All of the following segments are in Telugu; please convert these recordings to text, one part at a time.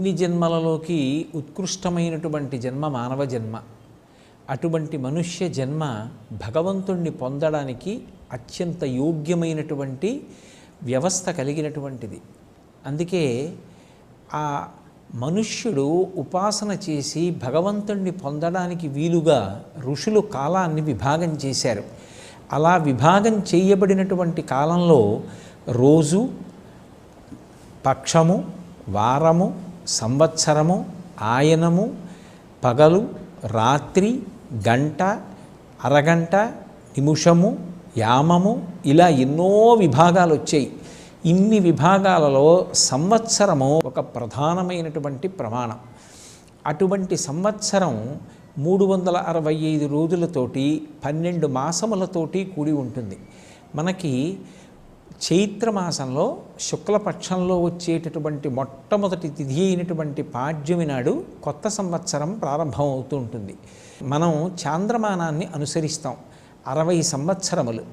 అన్ని జన్మలలోకి ఉత్కృష్టమైనటువంటి జన్మ మానవ జన్మ. అటువంటి మనుష్య జన్మ భగవంతుణ్ణి పొందడానికి అత్యంత యోగ్యమైనటువంటి వ్యవస్థ కలిగినటువంటిది. అందుకే ఆ మనుష్యుడు ఉపాసన చేసి భగవంతుణ్ణి పొందడానికి వీలుగా ఋషులు కాలాన్ని విభాగం చేశారు. అలా విభాగం చేయబడినటువంటి కాలంలో రోజు, పక్షము, వారము, సంవత్సరము, ఆయనము, పగలు, రాత్రి, గంట, అరగంట, నిమిషము, యామము, ఇలా ఎన్నో విభాగాలు వచ్చాయి. ఇన్ని విభాగాలలో సంవత్సరము ఒక ప్రధానమైనటువంటి ప్రమాణం. అటువంటి సంవత్సరం 365 రోజులతోటి 12 మాసములతోటి కూడి ఉంటుంది. మనకి చైత్రమాసంలో శుక్లపక్షంలో వచ్చేటటువంటి మొట్టమొదటి తిథి అయినటువంటి పాడ్యమి నాడు కొత్త సంవత్సరం ప్రారంభం అవుతూ ఉంటుంది. మనం చాంద్రమానాన్ని అనుసరిస్తాం. 60 సంవత్సరములు.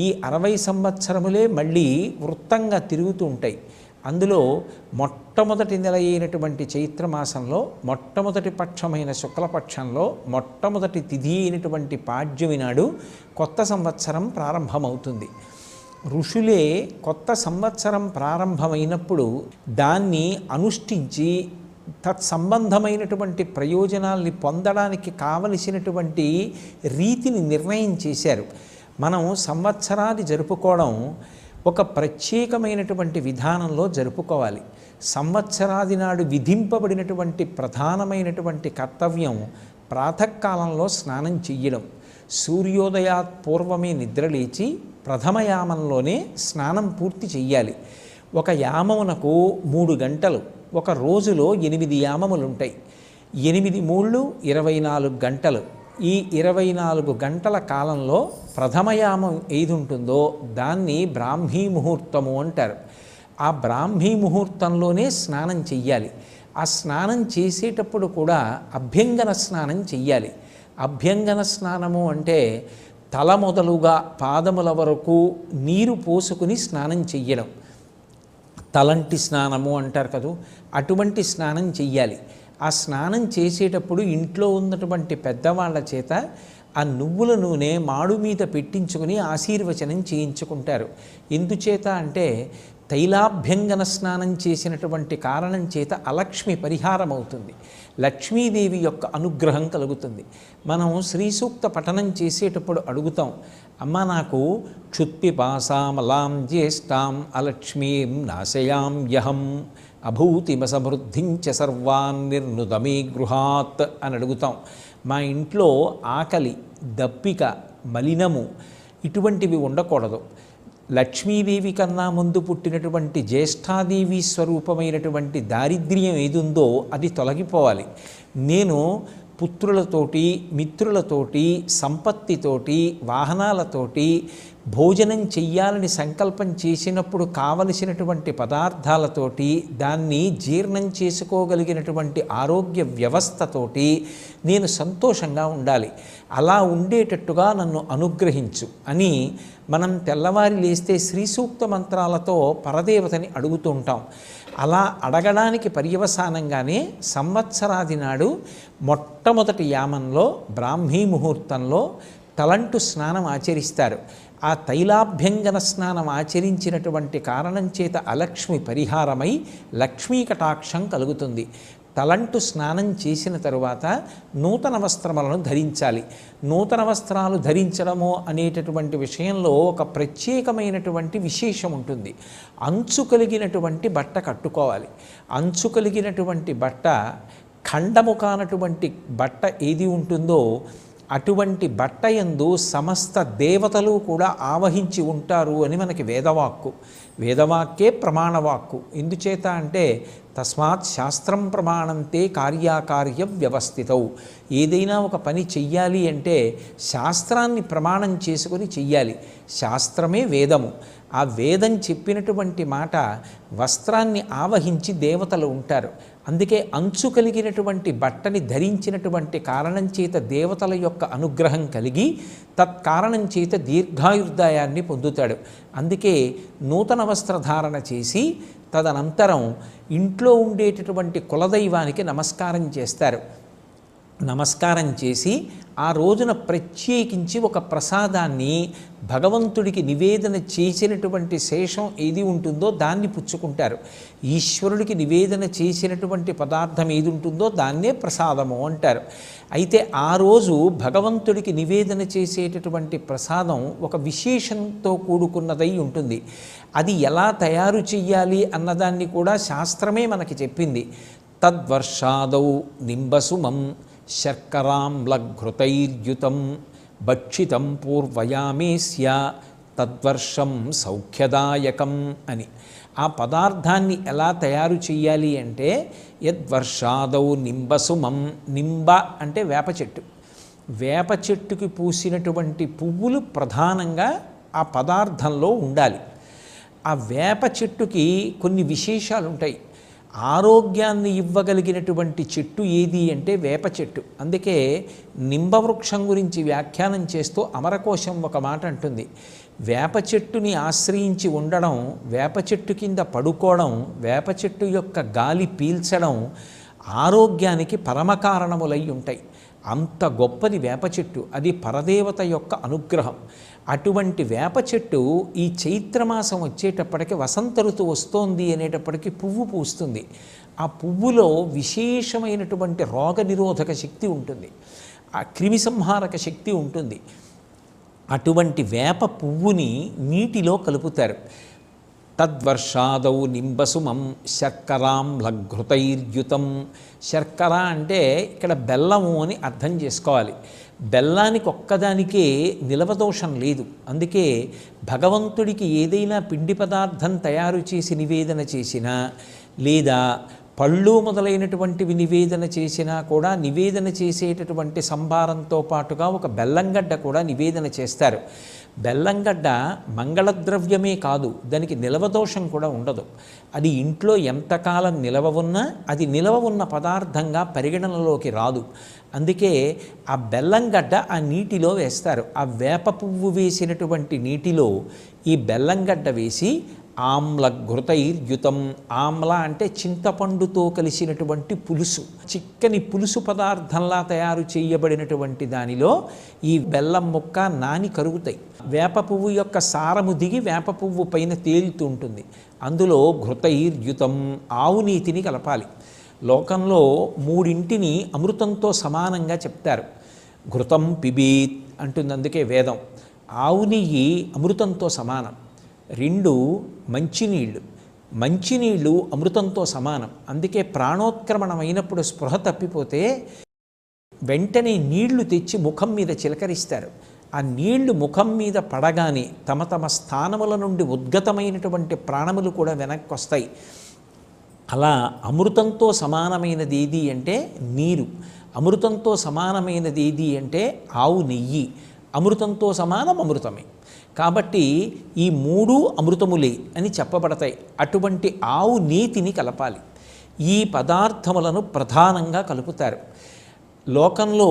ఈ 60 సంవత్సరములే మళ్ళీ వృత్తంగా తిరుగుతూ ఉంటాయి. అందులో మొట్టమొదటి నెల అయినటువంటి చైత్రమాసంలో మొట్టమొదటి పక్షమైన శుక్లపక్షంలో మొట్టమొదటి తిథి అయినటువంటి పాడ్యమి నాడు కొత్త సంవత్సరం ప్రారంభమవుతుంది. ఋషులే కొత్త సంవత్సరం ప్రారంభమైనప్పుడు దాన్ని అనుష్ఠించి తత్సంబంధమైనటువంటి ప్రయోజనాల్ని పొందడానికి కావలసినటువంటి రీతిని నిర్ణయం చేశారు. మనం సంవత్సరాది జరుపుకోవడం ఒక ప్రత్యేకమైనటువంటి విధానంలో జరుపుకోవాలి. సంవత్సరాది నాడు విధింపబడినటువంటి ప్రధానమైనటువంటి కర్తవ్యం ప్రాతకాలంలో స్నానం చెయ్యడం. సూర్యోదయాత్ పూర్వమే నిద్రలేచి ప్రథమయామంలోనే స్నానం పూర్తి చెయ్యాలి. ఒక యామమునకు 3 గంటలు, ఒక రోజులో 8 యామములు ఉంటాయి. 8 మూళ్ళు 24 గంటలు. ఈ 24 గంటల కాలంలో ప్రథమయామం ఏది ఉంటుందో దాన్ని బ్రాహ్మీ ముహూర్తము అంటారు. ఆ బ్రాహ్మీ ముహూర్తంలోనే స్నానం చెయ్యాలి. ఆ స్నానం చేసేటప్పుడు కూడా అభ్యంగన స్నానం చెయ్యాలి. అభ్యంగన స్నానము అంటే తల మొదలుగా పాదముల వరకు నీరు పోసుకుని స్నానం చెయ్యడం. తలంటి స్నానము అంటారు కదూ, అటువంటి స్నానం చెయ్యాలి. ఆ స్నానం చేసేటప్పుడు ఇంట్లో ఉన్నటువంటి పెద్దవాళ్ళ చేత ఆ నువ్వుల నూనె మాడు మీద పెట్టించుకుని ఆశీర్వచనం చేయించుకుంటారు. ఎందుచేత అంటే తైలాభ్యంగన స్నానం చేసినటువంటి కారణం చేత అలక్ష్మి పరిహారం అవుతుంది. లక్ష్మీదేవి యొక్క అనుగ్రహం కలుగుతుంది. మనం శ్రీ సూక్త పఠనం చేసేటప్పుడు అడుగుతాం, అమ్మ నాకు క్షుత్పిపాసామలాం జ్యేష్ఠాం అలక్ష్మీం నాశయాం యహం అభూతిమసమృద్ధించ సర్వాన్ నిర్నుదమే గృహాత్ అని అడుగుతాం. మా ఇంట్లో ఆకలి, దప్పిక, మలినము ఇటువంటివి ఉండకూడదు. లక్ష్మీదేవి కన్నా ముందు పుట్టినటువంటి జ్యేష్ఠాదేవి స్వరూపమైనటువంటి దారిద్ర్యం ఏది ఉందో అది తొలగిపోవాలి. నేను పుత్రులతోటి, మిత్రులతోటి, సంపత్తితోటి, వాహనాలతోటి భోజనం చెయ్యాలని సంకల్పం చేసినప్పుడు కావలసినటువంటి పదార్థాలతోటి దాన్ని జీర్ణం చేసుకోగలిగినటువంటి ఆరోగ్య వ్యవస్థతోటి నేను సంతోషంగా ఉండాలి. అలా ఉండేటట్టుగా నన్ను అనుగ్రహించు అని మనం తెల్లవారి లేస్తే శ్రీ సూక్త మంత్రాలతో పరదేవతని అడుగుతూ ఉంటాం. అలా అడగడానికి పర్యవసానంగానే సంవత్సరాది నాడు మొట్టమొదటి యామంలో బ్రాహ్మీ ముహూర్తంలో తలంటు స్నానం ఆచరిస్తారు. ఆ తైలాభ్యంగన స్నానం ఆచరించినటువంటి కారణం చేత అలక్ష్మి పరిహారమై లక్ష్మీ కటాక్షం కలుగుతుంది. తలంటు స్నానం చేసిన తరువాత నూతన వస్త్రములను ధరించాలి. నూతన వస్త్రాలు ధరించడము అనేటటువంటి విషయంలో ఒక ప్రత్యేకమైనటువంటి విశేషం ఉంటుంది. అంచు కలిగినటువంటి బట్ట కట్టుకోవాలి. అంచు కలిగినటువంటి బట్ట, ఖండము కానటువంటి బట్ట ఏది ఉంటుందో అటువంటి బట్ట యందు సమస్త దేవతలు కూడా ఆవహించి ఉంటారు అని మనకి వేదవాక్కు. వేదవాక్యే ప్రమాణవాక్కు. ఎందుచేత అంటే తస్మాత్ శాస్త్రం ప్రమాణంతే కార్యాకార్య వ్యవస్థితౌ. ఏదైనా ఒక పని చెయ్యాలి అంటే శాస్త్రాన్ని ప్రమాణం చేసుకొని చెయ్యాలి. శాస్త్రమే వేదము. ఆ వేదం చెప్పినటువంటి మాట వస్త్రాన్ని ఆవహించి దేవతలు ఉంటారు. అందుకే అంచు కలిగినటువంటి బట్టని ధరించినటువంటి కారణం చేత దేవతల యొక్క అనుగ్రహం కలిగి తత్కారణం చేత దీర్ఘాయుర్దాయాన్ని పొందుతాడు. అందుకే నూతన వస్త్రధారణ చేసి తదనంతరం ఇంట్లో ఉండేటటువంటి కులదైవానికి నమస్కారం చేస్తారు. నమస్కారం చేసి ఆ రోజున ప్రత్యేకించి ఒక ప్రసాదాన్ని భగవంతుడికి నివేదన చేసినటువంటి శేషం ఏది ఉంటుందో దాన్ని పుచ్చుకుంటారు. ఈశ్వరుడికి నివేదన చేసినటువంటి పదార్థం ఏది ఉంటుందో దాన్నే ప్రసాదము అంటారు. అయితే ఆ రోజు భగవంతుడికి నివేదన చేసేటటువంటి ప్రసాదం ఒక విశేషంతో కూడుకున్నదై ఉంటుంది. అది ఎలా తయారు చెయ్యాలి అన్నదాన్ని కూడా శాస్త్రమే మనకి చెప్పింది. తద్వర్షాదౌ నింబసుమం శర్కరాంలఘృతైర్యుతం భక్షితం పూర్వయామేస్య తద్వర్షం సౌఖ్యదాయకం అని. ఆ పదార్థాన్ని ఎలా తయారు చేయాలి అంటే యద్వర్షాదౌ నింబసుమం. నింబ అంటే వేప చెట్టు. వేప చెట్టుకి పూసినటువంటి పువ్వులు ప్రధానంగా ఆ పదార్థంలో ఉండాలి. ఆ వేప చెట్టుకి కొన్ని విశేషాలు ఉంటాయి. ఆరోగ్యాన్ని ఇవ్వగలిగినటువంటి చెట్టు ఏది అంటే వేప చెట్టు. అందుకే నింబవృక్షం గురించి వ్యాఖ్యానం చేస్తూ అమరకోశం ఒక మాట అంటుంది. వేప చెట్టుని ఆశ్రయించి ఉండడం, వేప చెట్టు కింద పడుకోవడం, వేప చెట్టు యొక్క గాలి పీల్చడం ఆరోగ్యానికి పరమకారణములై ఉంటాయి. అంత గొప్పది వేప చెట్టు. అది పరదేవత యొక్క అనుగ్రహం. అటువంటి వేప చెట్టు ఈ చైత్రమాసం వచ్చేటప్పటికి వసంత ఋతువు వస్తోంది అనేటప్పటికీ పువ్వు పూస్తుంది. ఆ పువ్వులో విశేషమైనటువంటి రోగనిరోధక శక్తి ఉంటుంది, ఆ క్రిమిసంహారక శక్తి ఉంటుంది. అటువంటి వేప పువ్వుని నీటిలో కలుపుతారు. తద్వర్షాదౌ నింబసుమం శర్కరాంలఘృతైర్యుతం. శర్కర అంటే ఇక్కడ బెల్లము అని అర్థం చేసుకోవాలి. బెల్లానికి ఒక్కదానికే నిలవదోషం లేదు. అందుకే భగవంతుడికి ఏదైనా పిండి పదార్థం తయారు చేసి నివేదన చేసినా లేదా పళ్ళు మొదలైనటువంటివి నివేదన చేసినా కూడా నివేదన చేసేటటువంటి సంభారంతో పాటుగా ఒక బెల్లంగడ్డ కూడా నివేదన చేస్తారు. బెల్లంగడ్డ మంగళద్రవ్యమే కాదు, దానికి నిలవదోషం కూడా ఉండదు. అది ఇంట్లో ఎంతకాలం నిలవ ఉన్నా అది నిలవ ఉన్న పదార్థంగా పరిగణనలోకి రాదు. అందుకే ఆ బెల్లంగడ్డ ఆ నీటిలో వేస్తారు. ఆ వేప పువ్వు వేసినటువంటి నీటిలో ఈ బెల్లంగడ్డ వేసి ఆమ్లఘృతైర్యుతం. ఆమ్ల అంటే చింతపండుతో కలిసినటువంటి పులుసు, చిక్కని పులుసు పదార్థంలా తయారు చేయబడినటువంటి దానిలో ఈ బెల్లం ముక్క నాని కరుగుతాయి. వేప పువ్వు యొక్క సారము దిగి వేప పువ్వు పైన తేలుతూ ఉంటుంది. అందులో ఘృతైర్యుతం, ఆవు నీతిని కలపాలి. లోకంలో మూడింటిని అమృతంతో సమానంగా చెప్తారు. ఘృతం పిబీత్ అంటుంది, అందుకే వేదం. ఆవు నెయ్యి అమృతంతో సమానం. 2 మంచినీళ్ళు, మంచినీళ్ళు అమృతంతో సమానం. అందుకే ప్రాణోత్క్రమణమైనప్పుడు స్పృహ తప్పిపోతే వెంటనే నీళ్లు తెచ్చి ముఖం మీద చిలకరిస్తారు. ఆ నీళ్లు ముఖం మీద పడగానే తమ తమ స్థానముల నుండి ఉద్గతమైనటువంటి ప్రాణములు కూడా వెనక్కి వస్తాయి. అలా అమృతంతో సమానమైనది ఏది అంటే నీరు, అమృతంతో సమానమైనది ఏది అంటే ఆవు నెయ్యి, అమృతంతో సమానం అమృతమే. కాబట్టి ఈ 3 అమృతములే అని చెప్పబడతాయి. అటువంటి ఆవు నీతిని కలపాలి. ఈ పదార్థములను ప్రధానంగా కలుపుతారు. లోకంలో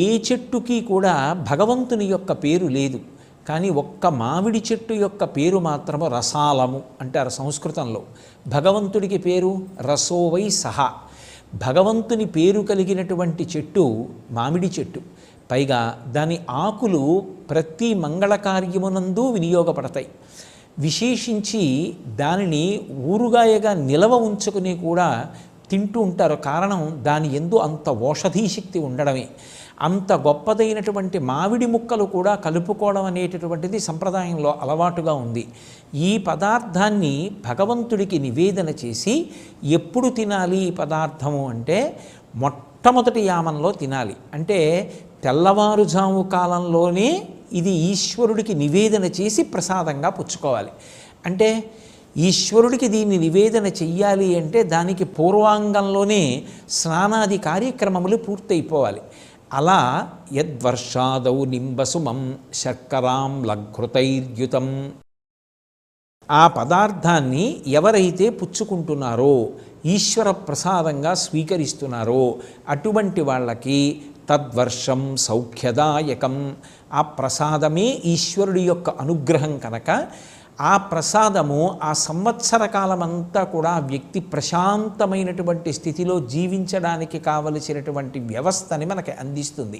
ఏ చెట్టుకి కూడా భగవంతుని యొక్క పేరు లేదు, కానీ ఒక్క మామిడి చెట్టు యొక్క పేరు మాత్రము రసాలము అంటారు సంస్కృతంలో. భగవంతుడికి పేరు రసోవై సహా. భగవంతుని పేరు కలిగినటువంటి చెట్టు మామిడి చెట్టు. పైగా దాని ఆకులు ప్రతి మంగళకార్యమునందు వినియోగపడతాయి. విశేషించి దానిని ఊరుగాయగా నిలవ ఉంచుకుని కూడా తింటూ ఉంటారు. కారణం దాని యందు అంత ఓషధీ శక్తి ఉండడమే. అంత గొప్పదైనటువంటి మామిడి ముక్కలు కూడా కలుపుకోవడం అనేటటువంటిది సంప్రదాయంలో అలవాటుగా ఉంది. ఈ పదార్థాన్ని భగవంతుడికి నివేదన చేసి ఎప్పుడు తినాలి ఈ పదార్థము అంటే మొట్టమొదటి యామంలో తినాలి. అంటే తెల్లవారుజాము కాలంలోనే ఇది ఈశ్వరుడికి నివేదన చేసి ప్రసాదంగా పుచ్చుకోవాలి. అంటే ఈశ్వరుడికి దీన్ని నివేదన చెయ్యాలి అంటే దానికి పూర్వాంగంలోనే స్నానాది కార్యక్రమములు పూర్తయిపోవాలి. అలా యద్వర్షాదౌ నింబసుమం శర్కరాంలఘృతైర్యుతం ఆ పదార్థాన్ని ఎవరైతే పుచ్చుకుంటున్నారో, ఈశ్వర ప్రసాదంగా స్వీకరిస్తున్నారో అటువంటి వాళ్ళకి తద్వర్షం సౌఖ్యదాయకం. ఆ ప్రసాదమే ఈశ్వరుడి యొక్క అనుగ్రహం కనుక ఆ ప్రసాదము ఆ సంవత్సర కాలమంతా కూడా ఆ వ్యక్తి ప్రశాంతమైనటువంటి స్థితిలో జీవించడానికి కావలసినటువంటి వ్యవస్థని మనకి అందిస్తుంది.